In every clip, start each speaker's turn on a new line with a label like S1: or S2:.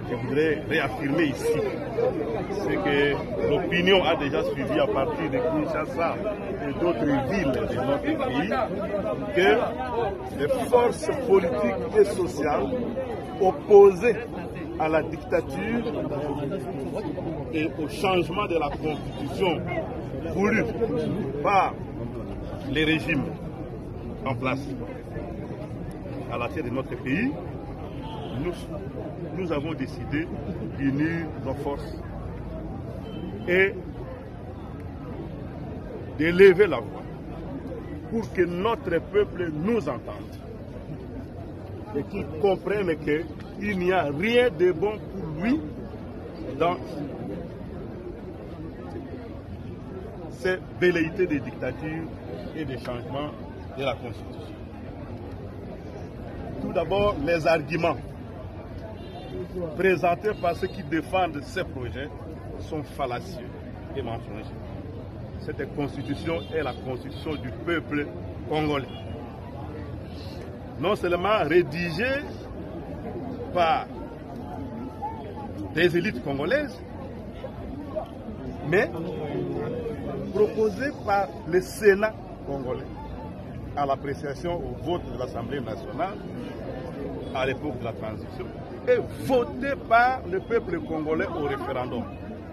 S1: Je voudrais réaffirmer ici ce que l'opinion a déjà suivi à partir de Kinshasa et d'autres villes de notre pays, que les forces politiques et sociales opposées à la dictature et au changement de la constitution voulu par les régimes en place à la tête de notre pays, nous avons décidé d'unir nos forces et d'élever la voix pour que notre peuple nous entende et qu'il comprenne qu'il n'y a rien de bon pour lui dans ces velléités de dictature et de changement de la Constitution. Tout d'abord, les arguments présentés par ceux qui défendent ces projets sont fallacieux et mensongers. Cette constitution est la constitution du peuple congolais. Non seulement rédigée par des élites congolaises, mais proposée par le Sénat congolais à l'appréciation au vote de l'Assemblée nationale à l'époque de la transition et voté par le peuple congolais au référendum.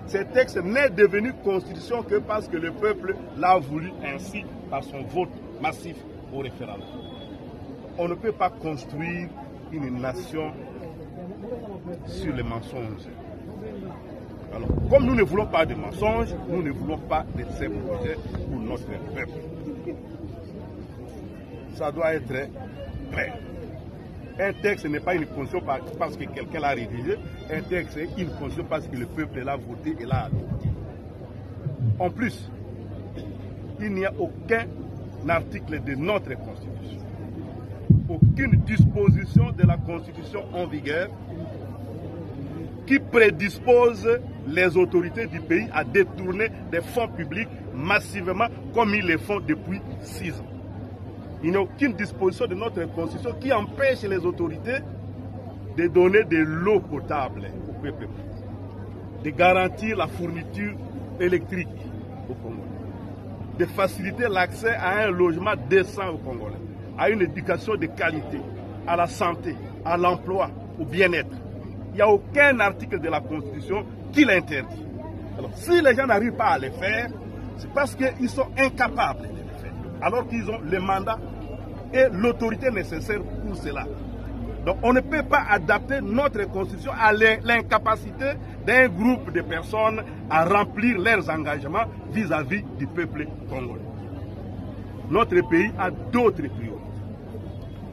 S1: Ce texte n'est devenu constitution que parce que le peuple l'a voulu ainsi par son vote massif au référendum. On ne peut pas construire une nation sur les mensonges. Alors, comme nous ne voulons pas de mensonges, nous ne voulons pas de ces projets pour notre peuple. Ça doit être clair. Un texte n'est pas une constitution parce que quelqu'un l'a rédigé. Un texte est une constitution parce que le peuple l'a voté et l'a adopté. En plus, il n'y a aucun article de notre Constitution, aucune disposition de la Constitution en vigueur qui prédispose les autorités du pays à détourner des fonds publics massivement comme ils le font depuis 6 ans. Il n'y a aucune disposition de notre Constitution qui empêche les autorités de donner de l'eau potable au peuple, de garantir la fourniture électrique au Congolais, de faciliter l'accès à un logement décent au Congolais, à une éducation de qualité, à la santé, à l'emploi, au bien-être. Il n'y a aucun article de la Constitution qui l'interdit. Alors, si les gens n'arrivent pas à le faire, c'est parce qu'ils sont incapables de le faire, alors qu'ils ont le mandat et l'autorité nécessaire pour cela. Donc, on ne peut pas adapter notre Constitution à l'incapacité d'un groupe de personnes à remplir leurs engagements vis-à-vis du peuple congolais. Notre pays a d'autres priorités.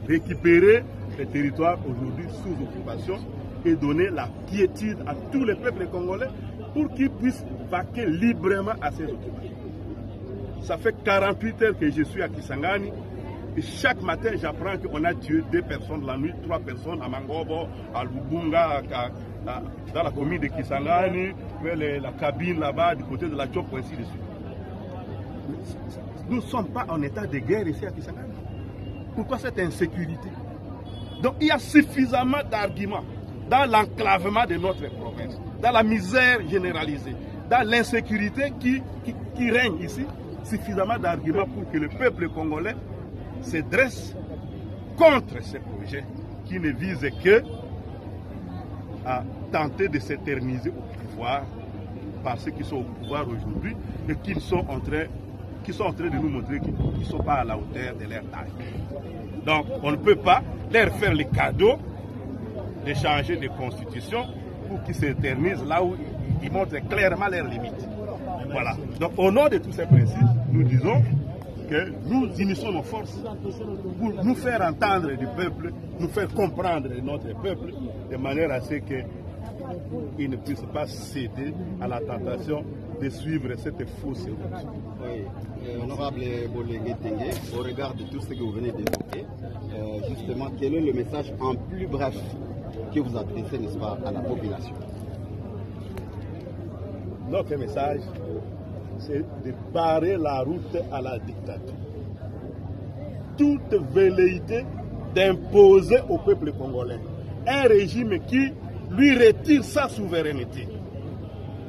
S1: Récupérer les territoires aujourd'hui sous occupation et donner la quiétude à tous les peuples congolais pour qu'ils puissent vaquer librement à ces occupations. Ça fait 48 heures que je suis à Kisangani et chaque matin j'apprends qu'on a tué 2 personnes la nuit, 3 personnes à Mangobo, à Lubunga, dans la commune de Kisangani, la cabine là-bas du côté de la Tchop, ainsi de suite. Nous ne sommes pas en état de guerre ici à Kisangani. Pourquoi cette insécurité? Donc il y a suffisamment d'arguments dans l'enclavement de notre province, dans la misère généralisée, dans l'insécurité qui règne ici, suffisamment d'arguments pour que le peuple congolais se dresse contre ces projets qui ne visent que à tenter de s'éterniser au pouvoir par ceux qui sont au pouvoir aujourd'hui et qui sont en train de nous montrer qu'ils ne sont pas à la hauteur de leur taille. Donc on ne peut pas leur faire le cadeau de changer de constitution pour qu'ils s'éternisent là où ils montrent clairement leurs limites. Voilà. Donc au nom de tous ces principes, nous disons que nous unissons nos forces pour nous faire entendre du peuple, nous faire comprendre de notre peuple, de manière à ce qu'il ne puisse pas céder à la tentation de suivre cette fausse route.
S2: Oui, honorable Bolengue Tengue, au regard de tout ce que vous venez d'évoquer, justement, quel est le message en plus bref que vous adressez, n'est-ce pas, à la population?
S1: Notre message, c'est de barrer la route à la dictature. Toute velléité d'imposer au peuple congolais un régime qui lui retire sa souveraineté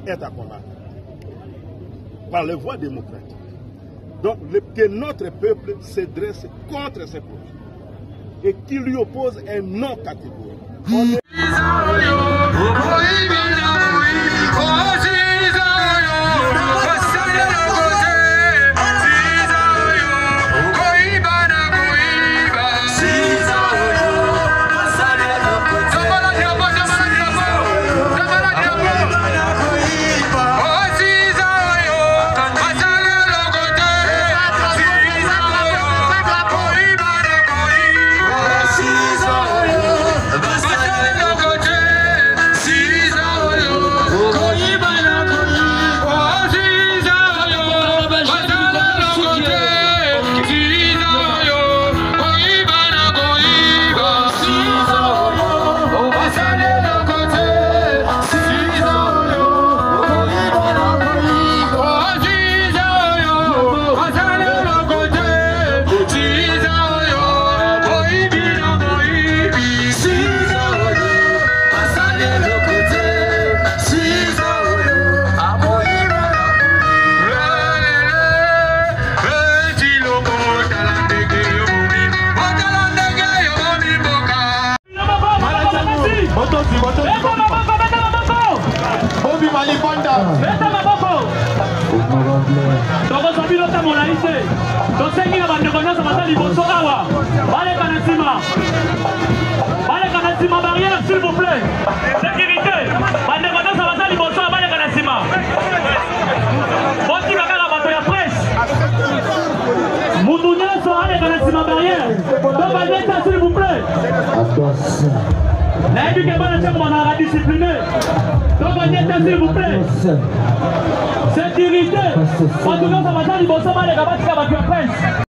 S1: est à combattre par les voies démocratiques. Donc, que notre peuple se dresse contre ces projets et qui lui oppose un non catégorique.
S3: Barrière, s'il vous plaît. Sécurité. S'il vous plaît. S'il vous plaît. Sécurité.